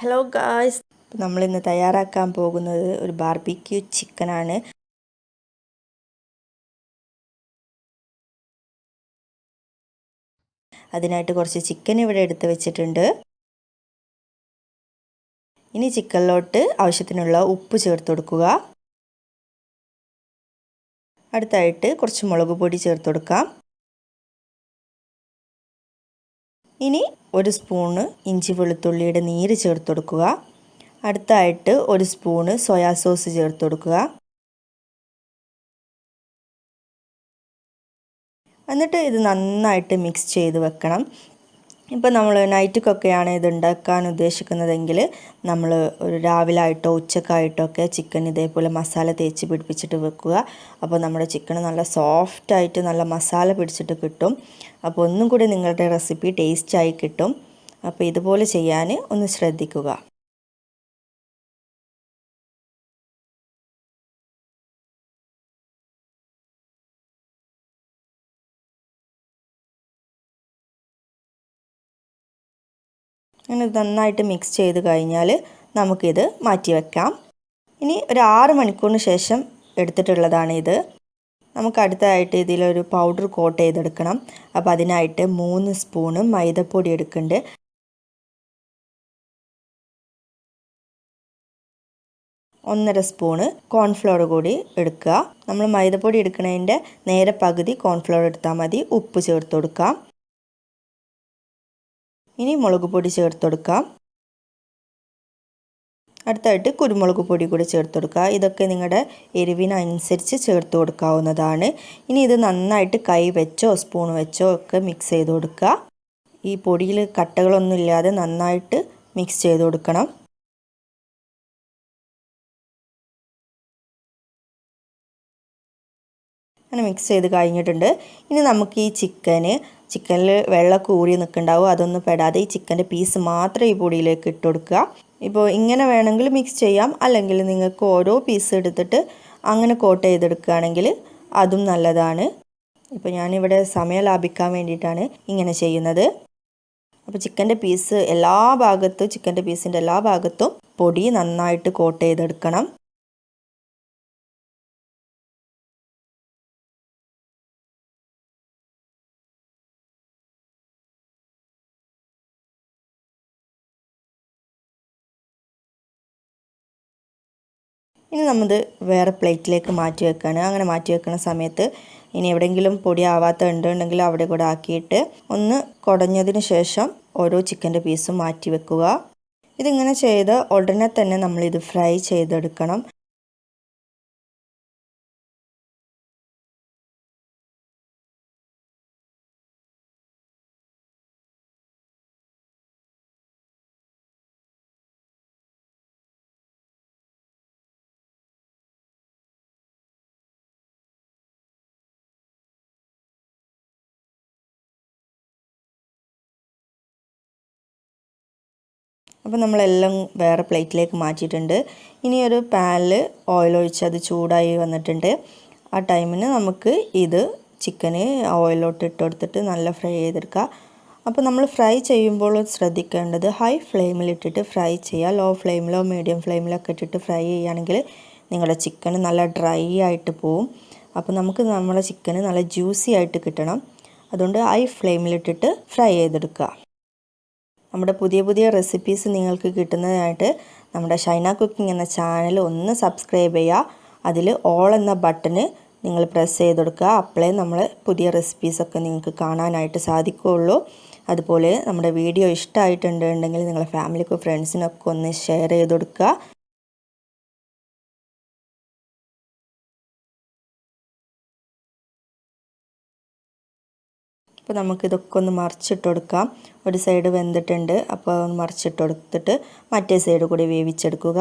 Hello guys, നമ്മളിന്ന് തയ്യാറാക്കാൻ പോകുന്നത് ഒരു ബാർബിക്യൂ ചിക്കനാണ്. അതിനായിട്ട് കുറച്ച് ചിക്കൻ ഇവിടെ എടുത്ത് വെച്ചിട്ടുണ്ട്. ഇനി ചിക്കനിലോട്ട് ആവശ്യത്തിനുള്ള ഉപ്പ് ചേർത്ത് കൊടുക്കുക. അടുത്തായിട്ട് കുറച്ച് മുളക് പൊടി ചേർത്ത് കൊടുക്കാം. ഇനി 1 സ്പൂണ് ഇഞ്ചി വെളുത്തുള്ളിയുടെ നീര് ചേർത്ത് കൊടുക്കുക. അടുത്തായിട്ട് 1 സ്പൂണ് സോയാ സോസ് ചേർത്ത് കൊടുക്കുക. എന്നിട്ട് ഇത് നന്നായിട്ട് മിക്സ് ചെയ്ത് വെക്കണം. ഇപ്പോൾ നമ്മൾ നൈറ്റിക്കൊക്കെയാണ് ഇത് ഉണ്ടാക്കാൻ ഉദ്ദേശിക്കുന്നതെങ്കിൽ നമ്മൾ ഒരു രാവിലായിട്ടോ ഉച്ചക്കായിട്ടോ ഒക്കെ ചിക്കൻ ഇതേപോലെ മസാല തേച്ച് പിടിപ്പിച്ചിട്ട് വെക്കുക. അപ്പോൾ നമ്മുടെ ചിക്കൻ നല്ല സോഫ്റ്റായിട്ട് നല്ല മസാല പിടിച്ചിട്ട് കിട്ടും. അപ്പോൾ ഒന്നും കൂടി നിങ്ങളുടെ റെസിപ്പി ടേസ്റ്റായി കിട്ടും. അപ്പോൾ ഇതുപോലെ ചെയ്യാൻ ഒന്ന് ശ്രദ്ധിക്കുക. അങ്ങനെ നന്നായിട്ട് മിക്സ് ചെയ്ത് കഴിഞ്ഞാൽ നമുക്കിത് മാറ്റി വെക്കാം. ഇനി ഒരു 6 മണിക്കൂറിന് ശേഷം എടുത്തിട്ടുള്ളതാണ് ഇത്. നമുക്ക് അടുത്തതായിട്ട് ഇതിലൊരു പൗഡർ കോട്ട് ചെയ്തെടുക്കണം. അപ്പോൾ അതിനായിട്ട് 3 സ്പൂണ് മൈദപ്പൊടി എടുക്കുന്നുണ്ട്. 1.5 സ്പൂണ് കോൺഫ്ലവർ കൂടി എടുക്കുക. നമ്മൾ മൈദപ്പൊടി എടുക്കുന്നതിൻ്റെ നേരെ പകുതി കോൺഫ്ലവർ എടുത്താൽ മതി. ഉപ്പ് ചേർത്ത് കൊടുക്കാം. ഇനി മുളക് പൊടി ചേർത്ത് കൊടുക്കാം. അടുത്തായിട്ട് കുരുമുളക് പൊടി കൂടി ചേർത്ത് കൊടുക്കുക. ഇതൊക്കെ നിങ്ങളുടെ എരിവിനനുസരിച്ച് ചേർത്ത് കൊടുക്കാവുന്നതാണ്. ഇനി ഇത് നന്നായിട്ട് കൈ വെച്ചോ സ്പൂൺ വെച്ചോ ഒക്കെ മിക്സ് ചെയ്ത് കൊടുക്കുക. ഈ പൊടിയിൽ കട്ടകളൊന്നും ഇല്ലാതെ നന്നായിട്ട് മിക്സ് ചെയ്ത് കൊടുക്കണം. അങ്ങനെ മിക്സ് ചെയ്ത് കഴിഞ്ഞിട്ടുണ്ട്. ഇനി നമുക്ക് ഈ ചിക്കനിൽ വെള്ളമൊക്കെ ഊറി നിൽക്കുന്നുണ്ടാവും. അതൊന്നും പെടാതെ ഈ ചിക്കൻ്റെ പീസ് മാത്രം ഈ പൊടിയിലേക്ക് ഇട്ട് കൊടുക്കുക. ഇപ്പോൾ ഇങ്ങനെ വേണമെങ്കിൽ മിക്സ് ചെയ്യാം, അല്ലെങ്കിൽ നിങ്ങൾക്ക് ഓരോ പീസ് എടുത്തിട്ട് അങ്ങനെ കോട്ട് ചെയ്തെടുക്കുകയാണെങ്കിൽ അതും നല്ലതാണ്. ഇപ്പോൾ ഞാനിവിടെ സമയം ലാഭിക്കാൻ വേണ്ടിയിട്ടാണ് ഇങ്ങനെ ചെയ്യുന്നത്. അപ്പോൾ ചിക്കൻ്റെ പീസിൻ്റെ എല്ലാ ഭാഗത്തും പൊടി നന്നായിട്ട് കോട്ട് ചെയ്തെടുക്കണം. ഇനി നമ്മത് വേറെ പ്ലേറ്റിലേക്ക് മാറ്റി വെക്കുകയാണ്. അങ്ങനെ മാറ്റി വെക്കുന്ന സമയത്ത് ഇനി എവിടെയെങ്കിലും പൊടി ആവാത്ത ഉണ്ടെങ്കിൽ അവിടെ കൂടെ ആക്കിയിട്ട് ഒന്ന് കുടഞ്ഞതിന് ശേഷം ഓരോ ചിക്കൻ്റെ പീസും മാറ്റി വെക്കുക. ഇതിങ്ങനെ ചെയ്ത് ഉടനെ തന്നെ നമ്മളിത് ഫ്രൈ ചെയ്തെടുക്കണം. അപ്പോൾ നമ്മളെല്ലാം വേറെ പ്ലേറ്റിലേക്ക് മാറ്റിയിട്ടുണ്ട്. ഇനി ഒരു പാനിൽ ഓയിൽ ഒഴിച്ച് അത് ചൂടായി വന്നിട്ടുണ്ട്. ആ ടൈമിന് നമുക്ക് ഇത് ചിക്കന് ഓയിലോട്ട് ഇട്ട് കൊടുത്തിട്ട് നല്ല ഫ്രൈ ചെയ്തെടുക്കുക. അപ്പോൾ നമ്മൾ ഫ്രൈ ചെയ്യുമ്പോൾ ശ്രദ്ധിക്കേണ്ടത് ഹൈ ഫ്ലെയിമിലിട്ടിട്ട് ഫ്രൈ ചെയ്യുക. ലോ ഫ്ലെയിമിലോ മീഡിയം ഫ്ലെയിമിലൊക്കെ ഇട്ടിട്ട് ഫ്രൈ ചെയ്യുകയാണെങ്കിൽ നിങ്ങളുടെ ചിക്കൻ നല്ല ഡ്രൈ ആയിട്ട് പോവും. അപ്പോൾ നമുക്ക് നമ്മുടെ ചിക്കൻ നല്ല ജ്യൂസി ആയിട്ട് കിട്ടണം. അതുകൊണ്ട് ഹൈ ഫ്ലെയിമിലിട്ടിട്ട് ഫ്രൈ ചെയ്തെടുക്കുക. നമ്മുടെ പുതിയ റെസിപ്പീസ് നിങ്ങൾക്ക് കിട്ടുന്നതിനായിട്ട് നമ്മുടെ ഷൈന കുക്കിംഗ് എന്ന ചാനൽ ഒന്ന് സബ്സ്ക്രൈബ് ചെയ്യുക. അതിൽ ഓൾ എന്ന ബട്ടണ് നിങ്ങൾ പ്രസ് ചെയ്ത് കൊടുക്കുക. അപ്പോഴേ നമ്മൾ പുതിയ റെസിപ്പീസൊക്കെ നിങ്ങൾക്ക് കാണാനായിട്ട് സാധിക്കുകയുള്ളൂ. അതുപോലെ നമ്മുടെ വീഡിയോ ഇഷ്ടമായിട്ടുണ്ടെങ്കിൽ നിങ്ങളുടെ ഫാമിലിക്കും ഫ്രണ്ട്സിനൊക്കെ ഒന്ന് ഷെയർ ചെയ്ത് കൊടുക്കുക. അപ്പോൾ നമുക്കിതൊക്കെ ഒന്ന് മറിച്ചിട്ട് കൊടുക്കാം. ഒരു സൈഡ് വെന്തിട്ടുണ്ട്. അപ്പോൾ ഒന്ന് മറിച്ചിട്ട് കൊടുത്തിട്ട് മറ്റേ സൈഡ് കൂടി വേവിച്ചെടുക്കുക.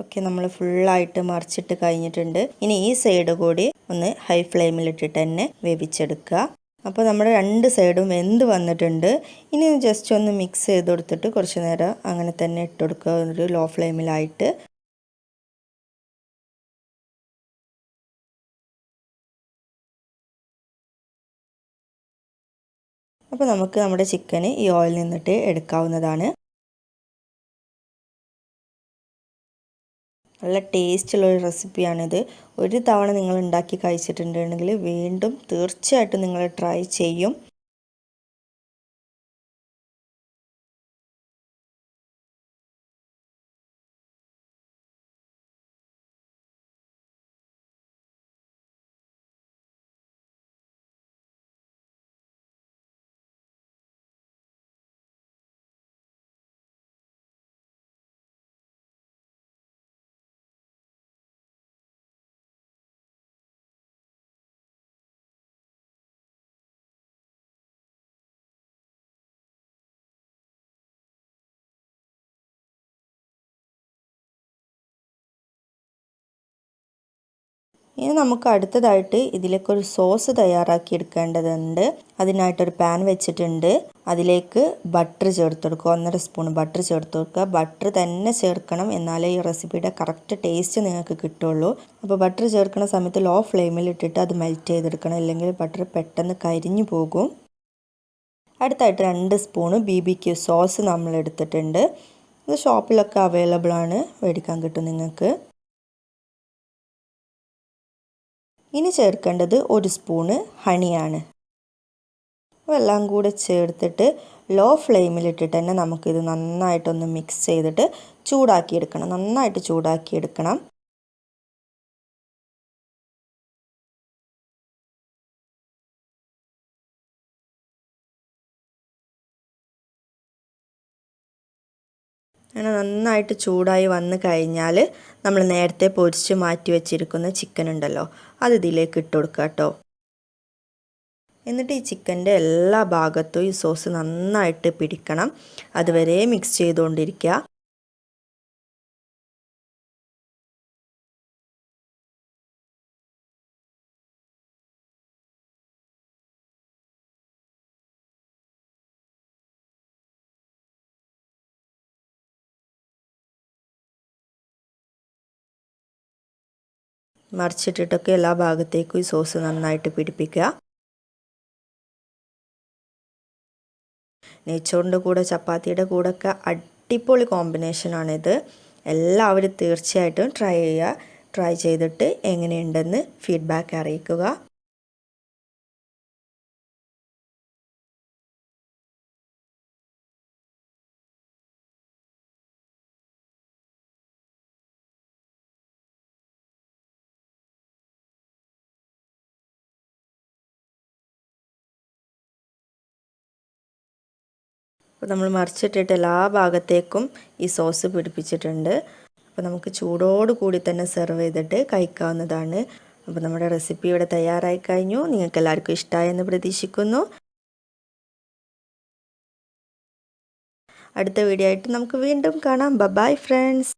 ഓക്കെ, നമ്മൾ ഫുള്ളായിട്ട് മറിച്ചിട്ട് കഴിഞ്ഞിട്ടുണ്ട്. ഇനി ഈ സൈഡ് കൂടി ഒന്ന് ഹൈ ഫ്ലെയിമിലിട്ടിട്ട് തന്നെ വേവിച്ചെടുക്കുക. അപ്പോൾ നമ്മുടെ രണ്ട് സൈഡും വെന്ത് വന്നിട്ടുണ്ട്. ഇനി ജസ്റ്റ് ഒന്ന് മിക്സ് ചെയ്ത് കൊടുത്തിട്ട് കുറച്ച് നേരം അങ്ങനെ തന്നെ ഇട്ട് കൊടുക്കുക, ഒരു ലോ ഫ്ലെയിമിലായിട്ട്. അപ്പോൾ നമുക്ക് നമ്മുടെ ചിക്കന് ഈ ഓയിലിൽ നിന്നിട്ട് എടുക്കാവുന്നതാണ്. നല്ല ടേസ്റ്റുള്ളൊരു റെസിപ്പിയാണിത്. ഒരു തവണ നിങ്ങൾ ഉണ്ടാക്കി കഴിച്ചിട്ടുണ്ടെങ്കിൽ വീണ്ടും തീർച്ചയായിട്ടും നിങ്ങൾ ട്രൈ ചെയ്യും. ഇനി നമുക്ക് അടുത്തതായിട്ട് ഇതിലേക്ക് ഒരു സോസ് തയ്യാറാക്കി എടുക്കേണ്ടതുണ്ട്. അതിനായിട്ടൊരു പാൻ വെച്ചിട്ടുണ്ട്. അതിലേക്ക് ബട്ടർ ചേർത്ത് കൊടുക്കുക, 1.5 സ്പൂൺ ബട്ടർ ചേർത്ത് കൊടുക്കുക. ബട്ടർ തന്നെ ചേർക്കണം, എന്നാലേ ഈ റെസിപ്പിയുടെ കറക്റ്റ് ടേസ്റ്റ് നിങ്ങൾക്ക് കിട്ടുള്ളൂ. അപ്പോൾ ബട്ടർ ചേർക്കുന്ന സമയത്ത് ലോ ഫ്ലെയിമിൽ ഇട്ടിട്ട് അത് മെൽറ്റ് ചെയ്തെടുക്കണം, അല്ലെങ്കിൽ ബട്ടർ പെട്ടെന്ന് കരിഞ്ഞു പോകും. അടുത്തായിട്ട് 2 സ്പൂണ് BBQ സോസ് നമ്മൾ എടുത്തിട്ടുണ്ട്. ഇത് ഷോപ്പിലൊക്കെ അവൈലബിൾ ആണ്, മേടിക്കാൻ കിട്ടും നിങ്ങൾക്ക്. ഇനി ചേർക്കേണ്ടത് 1 സ്പൂണ് ഹണിയാണ്. എല്ലാം കൂടെ ചേർത്തിട്ട് ലോ ഫ്ലെയിമിലിട്ടിട്ട് തന്നെ നമുക്കിത് നന്നായിട്ടൊന്ന് മിക്സ് ചെയ്തിട്ട് ചൂടാക്കിയെടുക്കണം, നന്നായിട്ട് ചൂടാക്കിയെടുക്കണം. അങ്ങനെ നന്നായിട്ട് ചൂടായി വന്നു കഴിഞ്ഞാൽ നമ്മൾ നേരത്തെ പൊരിച്ച് മാറ്റി വെച്ചിരിക്കുന്ന ചിക്കൻ ഉണ്ടല്ലോ, അത് ഇതിലേക്ക് ഇട്ട് കൊടുക്കുക കേട്ടോ. എന്നിട്ട് ഈ ചിക്കൻ്റെ എല്ലാ ഭാഗത്തും ഈ സോസ് നന്നായിട്ട് പിടിക്കണം, അതുവരെ മിക്സ് ചെയ്തുകൊണ്ടിരിക്കുക. മറിച്ചിട്ടിട്ടൊക്കെ എല്ലാ ഭാഗത്തേക്കും ഈ സോസ് നന്നായിട്ട് പിടിപ്പിക്കുക. നെയ്ച്ചോറിൻ്റെ കൂടെ ചപ്പാത്തിയുടെ കൂടെയൊക്കെ അടിപൊളി കോമ്പിനേഷനാണിത്. എല്ലാവരും തീർച്ചയായിട്ടും ട്രൈ ചെയ്യുക. ട്രൈ ചെയ്തിട്ട് എങ്ങനെയുണ്ടെന്ന് ഫീഡ്ബാക്ക് അറിയിക്കുക. അപ്പോൾ നമ്മൾ മറിച്ചിട്ടിട്ട് എല്ലാ ഭാഗത്തേക്കും ഈ സോസ് പിടിപ്പിച്ചിട്ടുണ്ട്. അപ്പോൾ നമുക്ക് ചൂടോട് കൂടി തന്നെ സെർവ് ചെയ്തിട്ട് കഴിക്കാവുന്നതാണ്. അപ്പോൾ നമ്മുടെ റെസിപ്പി ഇവിടെ തയ്യാറായി കഴിഞ്ഞു. നിങ്ങൾക്ക് എല്ലാവർക്കും ഇഷ്ടമായെന്ന് പ്രതീക്ഷിക്കുന്നു. അടുത്ത വീഡിയോ ആയിട്ട് നമുക്ക് വീണ്ടും കാണാം. Bye friends.